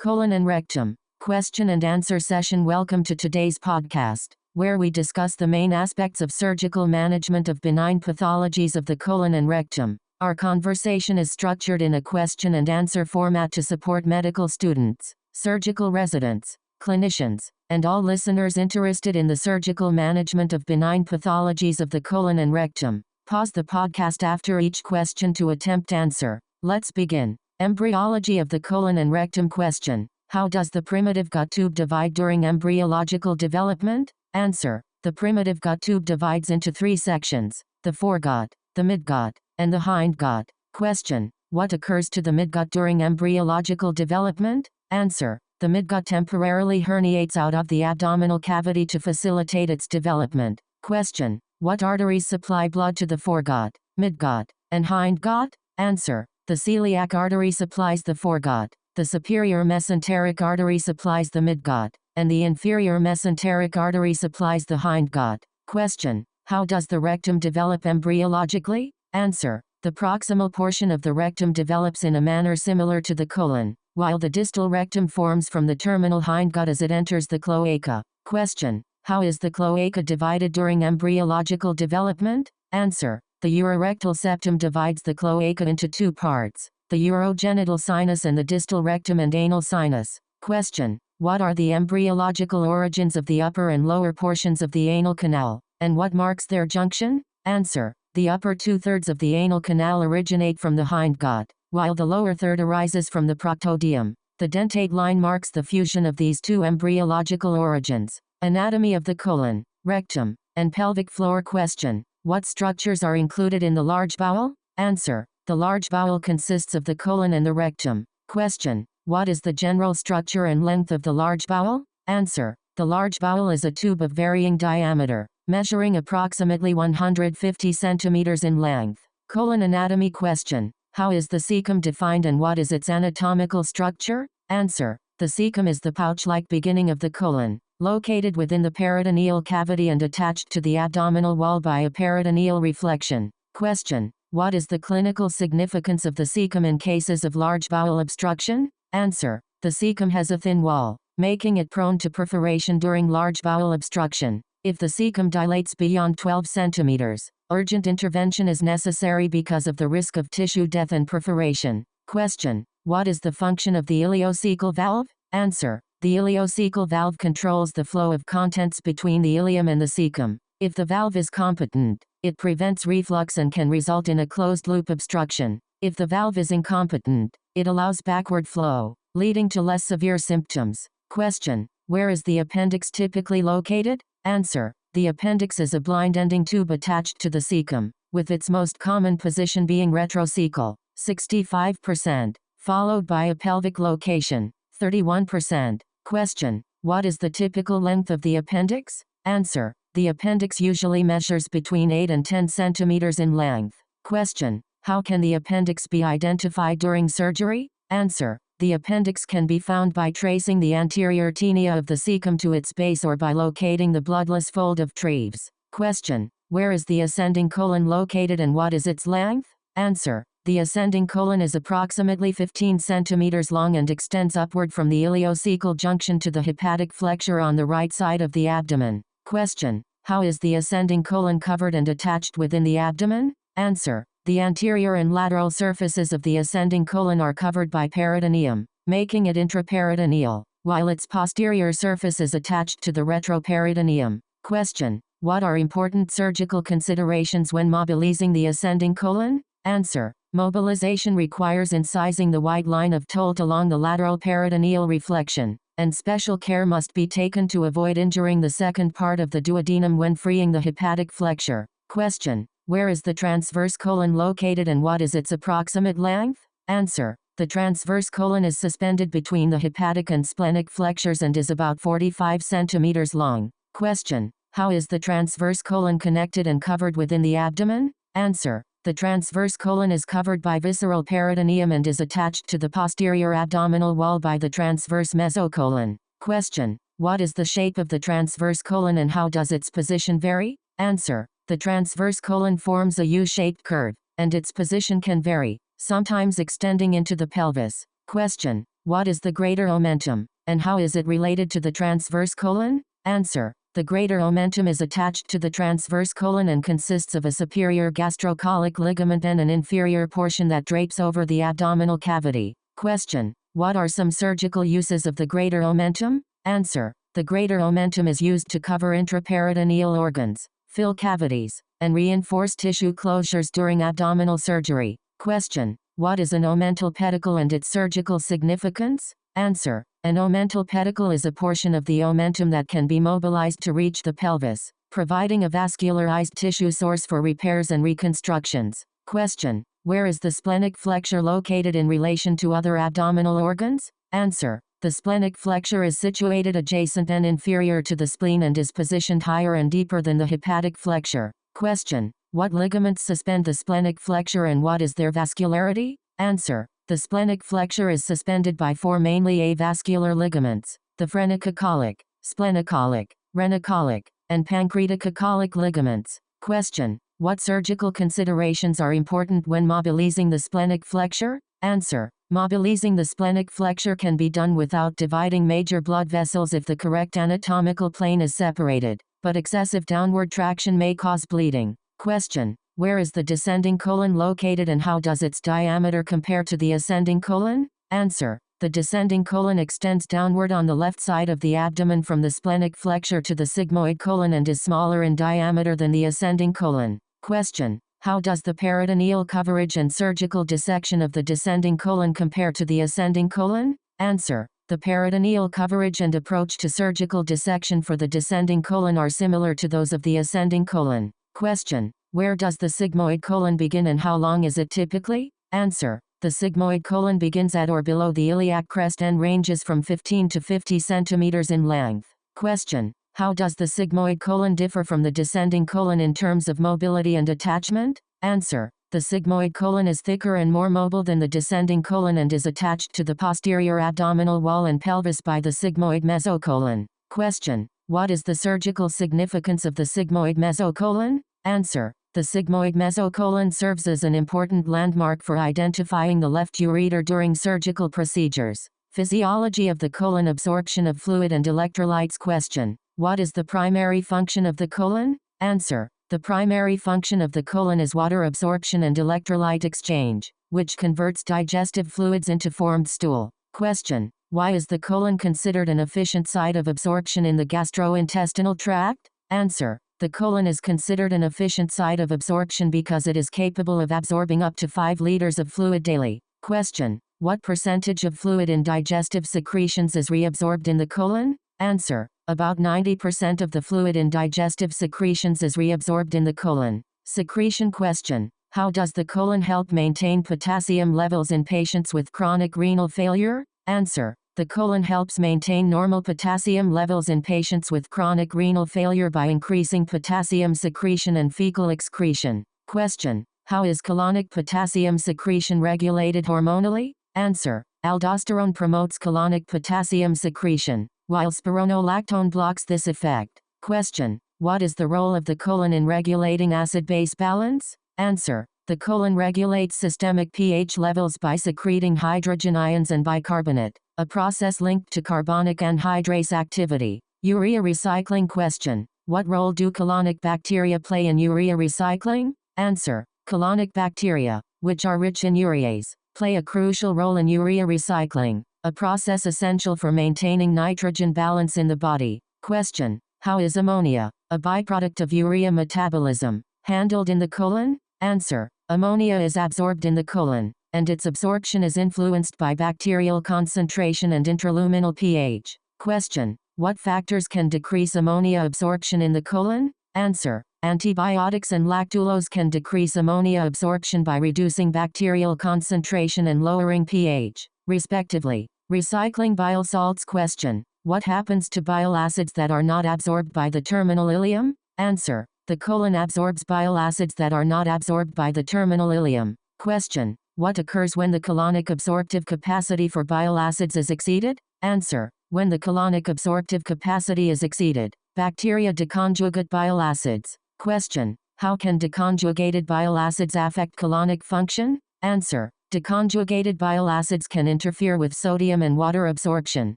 colon and rectum. Question and answer session. Welcome to today's podcast, where we discuss the main aspects of surgical management of benign pathologies of the colon and rectum. Our conversation is structured in a question and answer format to support medical students, surgical residents, clinicians, and all listeners interested in the surgical management of benign pathologies of the colon and rectum. Pause the podcast after each question to attempt answer. Let's begin. Embryology of the colon and rectum. Question: how does the primitive gut tube divide during embryological development? Answer: the primitive gut tube divides into three sections: the foregut, the midgut, and the hindgut. Question: what occurs to the midgut during embryological development? Answer: the midgut temporarily herniates out of the abdominal cavity to facilitate its development. Question: what arteries supply blood to the foregut, midgut, and hindgut? Answer: the celiac artery supplies the foregut, the superior mesenteric artery supplies the midgut, and the inferior mesenteric artery supplies the hindgut. Question: how does the rectum develop embryologically? Answer: the proximal portion of the rectum develops in a manner similar to the colon, while the distal rectum forms from the terminal hindgut as it enters the cloaca. Question: how is the cloaca divided during embryological development? Answer: the urorectal septum divides the cloaca into two parts: the urogenital sinus and the distal rectum and anal sinus. Question: what are the embryological origins of the upper and lower portions of the anal canal, and what marks their junction? Answer: the upper two-thirds of the anal canal originate from the hindgut, while the lower third arises from the proctodium. The dentate line marks the fusion of these two embryological origins. Anatomy of the colon, rectum, and pelvic floor. Question: what structures are included in the large bowel? Answer: the large bowel consists of the colon and the rectum. Question: what is the general structure and length of the large bowel? Answer: the large bowel is a tube of varying diameter, measuring approximately 150 centimeters in length. Colon anatomy. Question: how is the cecum defined and what is its anatomical structure? Answer: the cecum is the pouch-like beginning of the colon, located within the peritoneal cavity and attached to the abdominal wall by a peritoneal reflection. Question: what is the clinical significance of the cecum in cases of large bowel obstruction? Answer: the cecum has a thin wall, making it prone to perforation during large bowel obstruction. If the cecum dilates beyond 12 centimeters, urgent intervention is necessary because of the risk of tissue death and perforation. Question: what is the function of the ileocecal valve? Answer: the ileocecal valve controls the flow of contents between the ileum and the cecum. If the valve is competent, it prevents reflux and can result in a closed-loop obstruction. If the valve is incompetent, it allows backward flow, leading to less severe symptoms. Question: where is the appendix typically located? Answer: the appendix is a blind-ending tube attached to the cecum, with its most common position being retrocecal, 65%, followed by a pelvic location, 31%. Question: what is the typical length of the appendix? Answer: the appendix usually measures between 8 and 10 centimeters in length. Question: how can the appendix be identified during surgery? Answer: the appendix can be found by tracing the anterior tinea of the cecum to its base or by locating the bloodless fold of Treves. Question: where is the ascending colon located and what is its length? Answer: the ascending colon is approximately 15 centimeters long and extends upward from the ileocecal junction to the hepatic flexure on the right side of the abdomen. Question: how is the ascending colon covered and attached within the abdomen? Answer: the anterior and lateral surfaces of the ascending colon are covered by peritoneum, making it intraperitoneal, while its posterior surface is attached to the retroperitoneum. Question: what are important surgical considerations when mobilizing the ascending colon? Answer: mobilization requires incising the white line of Tolt along the lateral peritoneal reflection, and special care must be taken to avoid injuring the second part of the duodenum when freeing the hepatic flexure. Question: where is the transverse colon located and what is its approximate length? Answer: the transverse colon is suspended between the hepatic and splenic flexures and is about 45 centimeters long. Question: how is the transverse colon connected and covered within the abdomen? Answer: the transverse colon is covered by visceral peritoneum and is attached to the posterior abdominal wall by the transverse mesocolon. Question: what is the shape of the transverse colon and how does its position vary? Answer: the transverse colon forms a U-shaped curve, and its position can vary, sometimes extending into the pelvis. Question: What is the greater omentum, and how is it related to the transverse colon? Answer. The greater omentum is attached to the transverse colon and consists of a superior gastrocolic ligament and an inferior portion that drapes over the abdominal cavity. Question. What are some surgical uses of the greater omentum? Answer. The greater omentum is used to cover intraperitoneal organs, fill cavities, and reinforce tissue closures during abdominal surgery. Question. What is an omental pedicle and its surgical significance? Answer. An omental pedicle is a portion of the omentum that can be mobilized to reach the pelvis, providing a vascularized tissue source for repairs and reconstructions. Question. Where is the splenic flexure located in relation to other abdominal organs? Answer. The splenic flexure is situated adjacent and inferior to the spleen and is positioned higher and deeper than the hepatic flexure. Question. What ligaments suspend the splenic flexure and what is their vascularity? Answer. The splenic flexure is suspended by four mainly avascular ligaments: the phrenicocolic, splenocolic, renocolic, and pancreatocolic ligaments. Question. What surgical considerations are important when mobilizing the splenic flexure? Answer. Mobilizing the splenic flexure can be done without dividing major blood vessels if the correct anatomical plane is separated, but excessive downward traction may cause bleeding. Question. Where is the descending colon located and how does its diameter compare to the ascending colon? Answer. The descending colon extends downward on the left side of the abdomen from the splenic flexure to the sigmoid colon and is smaller in diameter than the ascending colon. Question. How does the peritoneal coverage and surgical dissection of the descending colon compare to the ascending colon? Answer. The peritoneal coverage and approach to surgical dissection for the descending colon are similar to those of the ascending colon. Question. Where does the sigmoid colon begin and how long is it typically? Answer. The sigmoid colon begins at or below the iliac crest and ranges from 15 to 50 centimeters in length. Question. How does the sigmoid colon differ from the descending colon in terms of mobility and attachment? Answer. The sigmoid colon is thicker and more mobile than the descending colon and is attached to the posterior abdominal wall and pelvis by the sigmoid mesocolon. Question. What is the surgical significance of the sigmoid mesocolon? Answer. The sigmoid mesocolon serves as an important landmark for identifying the left ureter during surgical procedures. Physiology of the colon: absorption of fluid and electrolytes. Question. What is the primary function of the colon? Answer. The primary function of the colon is water absorption and electrolyte exchange, which converts digestive fluids into formed stool. Question. Why is the colon considered an efficient site of absorption in the gastrointestinal tract? Answer. The colon is considered an efficient site of absorption because it is capable of absorbing up to 5 liters of fluid daily. Question. What percentage of fluid in digestive secretions is reabsorbed in the colon? Answer. About 90% of the fluid in digestive secretions is reabsorbed in the colon. Secretion. Question. How does the colon help maintain potassium levels in patients with chronic renal failure? Answer. The colon helps maintain normal potassium levels in patients with chronic renal failure by increasing potassium secretion and fecal excretion. Question. How is colonic potassium secretion regulated hormonally? Answer. Aldosterone promotes colonic potassium secretion, while spironolactone blocks this effect. Question. What is the role of the colon in regulating acid-base balance? Answer. The colon regulates systemic pH levels by secreting hydrogen ions and bicarbonate, a process linked to carbonic anhydrase activity. Urea recycling. Question. What role do colonic bacteria play in urea recycling? Answer. Colonic bacteria, which are rich in urease, play a crucial role in urea recycling, a process essential for maintaining nitrogen balance in the body. Question. How is ammonia, a byproduct of urea metabolism, handled in the colon? Answer. Ammonia is absorbed in the colon, and its absorption is influenced by bacterial concentration and intraluminal pH. Question. What factors can decrease ammonia absorption in the colon? Answer. Antibiotics and lactulose can decrease ammonia absorption by reducing bacterial concentration and lowering pH, respectively. Recycling bile salts. Question. What happens to bile acids that are not absorbed by the terminal ileum? Answer. The colon absorbs bile acids that are not absorbed by the terminal ileum. Question. What occurs when the colonic absorptive capacity for bile acids is exceeded? Answer. When the colonic absorptive capacity is exceeded, bacteria deconjugate bile acids. Question. How can deconjugated bile acids affect colonic function? Answer. Deconjugated bile acids can interfere with sodium and water absorption,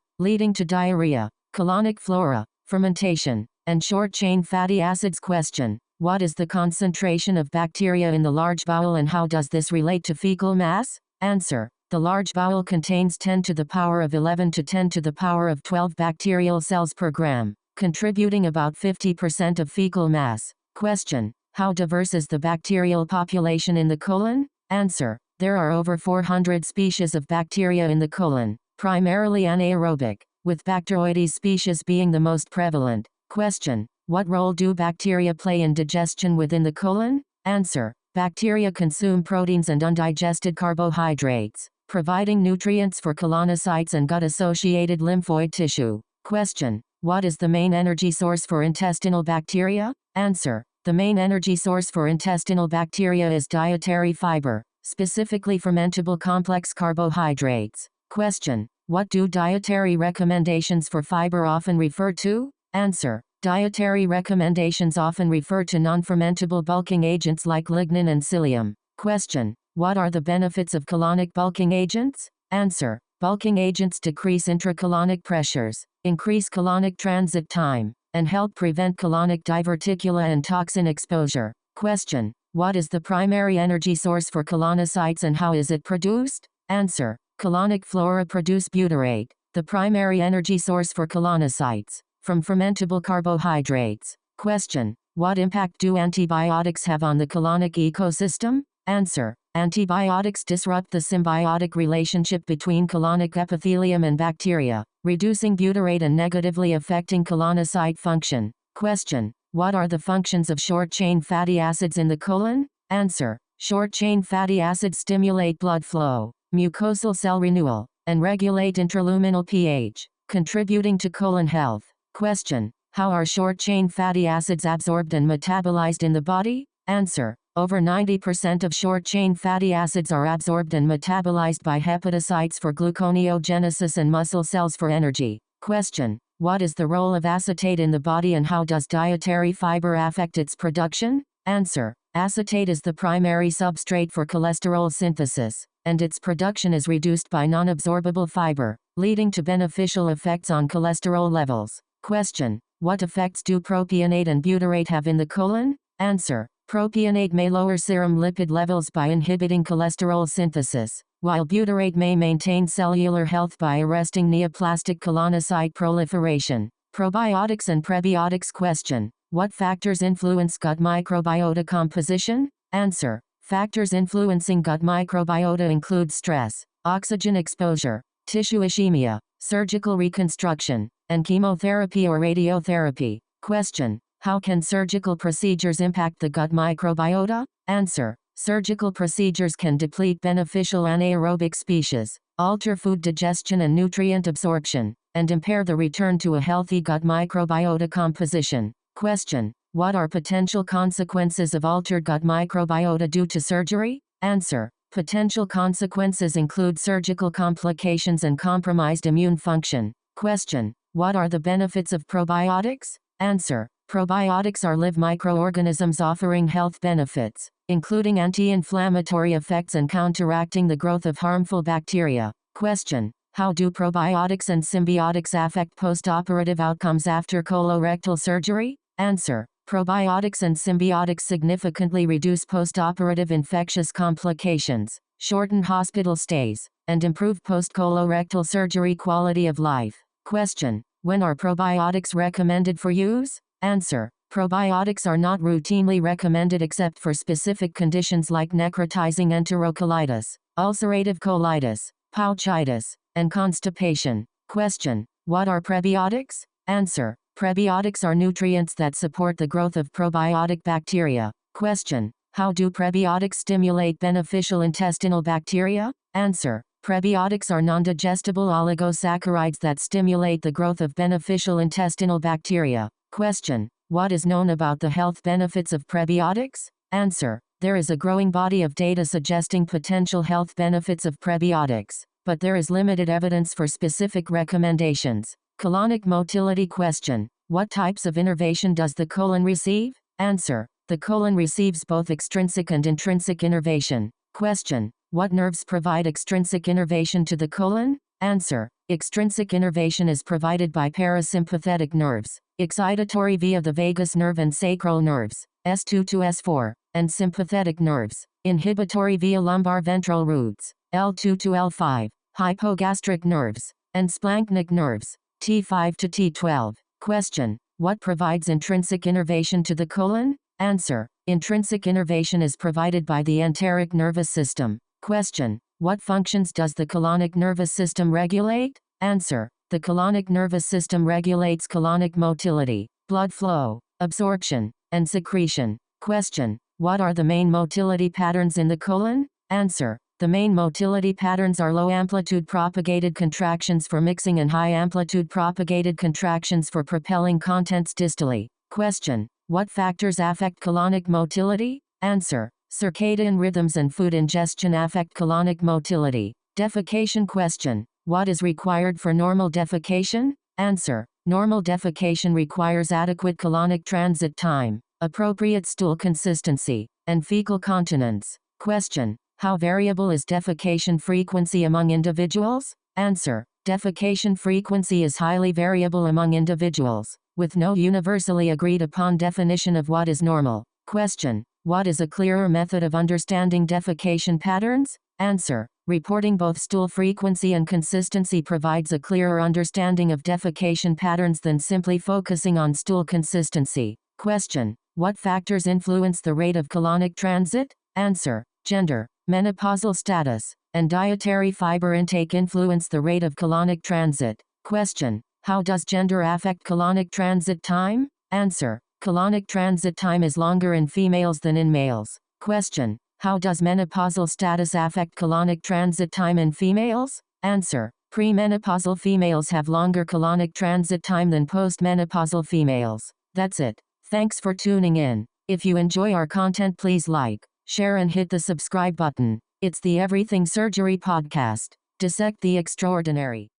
leading to diarrhea. Colonic flora, fermentation, and short-chain fatty acids. Question: what is the concentration of bacteria in the large bowel and how does this relate to fecal mass? Answer: the large bowel contains 10 to the power of 11 to 10 to the power of 12 bacterial cells per gram, contributing about 50% of fecal mass. Question: how diverse is the bacterial population in the colon? Answer: there are over 400 species of bacteria in the colon, primarily anaerobic, with Bacteroides species being the most prevalent. Question: what role do bacteria play in digestion within the colon? Answer: bacteria consume proteins and undigested carbohydrates, providing nutrients for colonocytes and gut-associated lymphoid tissue. Question: what is the main energy source for intestinal bacteria? Answer: the main energy source for intestinal bacteria is dietary fiber, specifically fermentable complex carbohydrates. Question: what do dietary recommendations for fiber often refer to? Answer: dietary recommendations often refer to non-fermentable bulking agents like lignin and psyllium. Question: what are the benefits of colonic bulking agents? Answer: bulking agents decrease intracolonic pressures, increase colonic transit time, and help prevent colonic diverticula and toxin exposure. Question: what is the primary energy source for colonocytes and how is it produced? Answer: colonic flora produce butyrate, the primary energy source for colonocytes, from fermentable carbohydrates. Question: what impact do antibiotics have on the colonic ecosystem? Answer: antibiotics disrupt the symbiotic relationship between colonic epithelium and bacteria, reducing butyrate and negatively affecting colonocyte function. Question: what are the functions of short-chain fatty acids in the colon? Answer: short-chain fatty acids stimulate blood flow, mucosal cell renewal, and regulate intraluminal pH, contributing to colon health. Question: how are short-chain fatty acids absorbed and metabolized in the body? Answer: over 90% of short-chain fatty acids are absorbed and metabolized by hepatocytes for gluconeogenesis and muscle cells for energy. Question: what is the role of acetate in the body and how does dietary fiber affect its production? Answer: acetate is the primary substrate for cholesterol synthesis, and its production is reduced by non-absorbable fiber, leading to beneficial effects on cholesterol levels. Question: what effects do propionate and butyrate have in the colon? Answer: propionate may lower serum lipid levels by inhibiting cholesterol synthesis, while butyrate may maintain cellular health by arresting neoplastic colonocyte proliferation. Probiotics and prebiotics. Question: what factors influence gut microbiota composition? Answer: factors influencing gut microbiota include stress, oxygen exposure, tissue ischemia, surgical reconstruction, and chemotherapy or radiotherapy. Question: how can surgical procedures impact the gut microbiota? Answer: surgical procedures can deplete beneficial anaerobic species, alter food digestion and nutrient absorption, and impair the return to a healthy gut microbiota composition. Question: what are potential consequences of altered gut microbiota due to surgery? Answer: potential consequences include surgical complications and compromised immune function. Question: what are the benefits of probiotics? Answer: probiotics are live microorganisms offering health benefits, including anti-inflammatory effects and counteracting the growth of harmful bacteria. Question: how do probiotics and symbiotics affect post-operative outcomes after colorectal surgery? Answer: probiotics and symbiotics significantly reduce post-operative infectious complications, shorten hospital stays, and improve post-colorectal surgery quality of life. Question: when are probiotics recommended for use? Answer: probiotics are not routinely recommended except for specific conditions like necrotizing enterocolitis, ulcerative colitis, pouchitis, and constipation. Question: what are prebiotics? Answer: prebiotics are nutrients that support the growth of probiotic bacteria. Question: how do prebiotics stimulate beneficial intestinal bacteria? Answer: prebiotics are non-digestible oligosaccharides that stimulate the growth of beneficial intestinal bacteria. Question: what is known about the health benefits of prebiotics? Answer: there is a growing body of data suggesting potential health benefits of prebiotics, but there is limited evidence for specific recommendations. Colonic motility. Question: what types of innervation does the colon receive? Answer: the colon receives both extrinsic and intrinsic innervation. Question: What nerves provide extrinsic innervation to the colon? Answer. Extrinsic innervation is provided by parasympathetic nerves, excitatory via the vagus nerve and sacral nerves, S2 to S4, and sympathetic nerves, inhibitory via lumbar ventral roots, L2 to L5, hypogastric nerves, and splanchnic nerves, T5 to T12. Question. What provides intrinsic innervation to the colon? Answer. Intrinsic innervation is provided by the enteric nervous system. Question. What functions does the colonic nervous system regulate? Answer. The colonic nervous system regulates colonic motility, blood flow, absorption, and secretion. Question. What are the main motility patterns in the colon? Answer. The main motility patterns are low-amplitude propagated contractions for mixing and high-amplitude propagated contractions for propelling contents distally. Question. What factors affect colonic motility? Answer. Circadian rhythms and food ingestion affect colonic motility. Defecation. Question. What is required for normal defecation? Answer. Normal defecation requires adequate colonic transit time, appropriate stool consistency, and fecal continence. Question. How variable is defecation frequency among individuals? Answer. Defecation frequency is highly variable among individuals, with no universally agreed upon definition of what is normal. Question. What is a clearer method of understanding defecation patterns? Answer. Reporting both stool frequency and consistency provides a clearer understanding of defecation patterns than simply focusing on stool consistency. Question. What factors influence the rate of colonic transit? Answer. Gender, menopausal status, and dietary fiber intake influence the rate of colonic transit. Question. How does gender affect colonic transit time? Answer. Colonic transit time is longer in females than in males. Question. How does menopausal status affect colonic transit time in females? Answer. Premenopausal females have longer colonic transit time than postmenopausal females. That's it. Thanks for tuning in. If you enjoy our content, please like, share and hit the subscribe button. It's the Everything Surgery Podcast. Dissect the Extraordinary.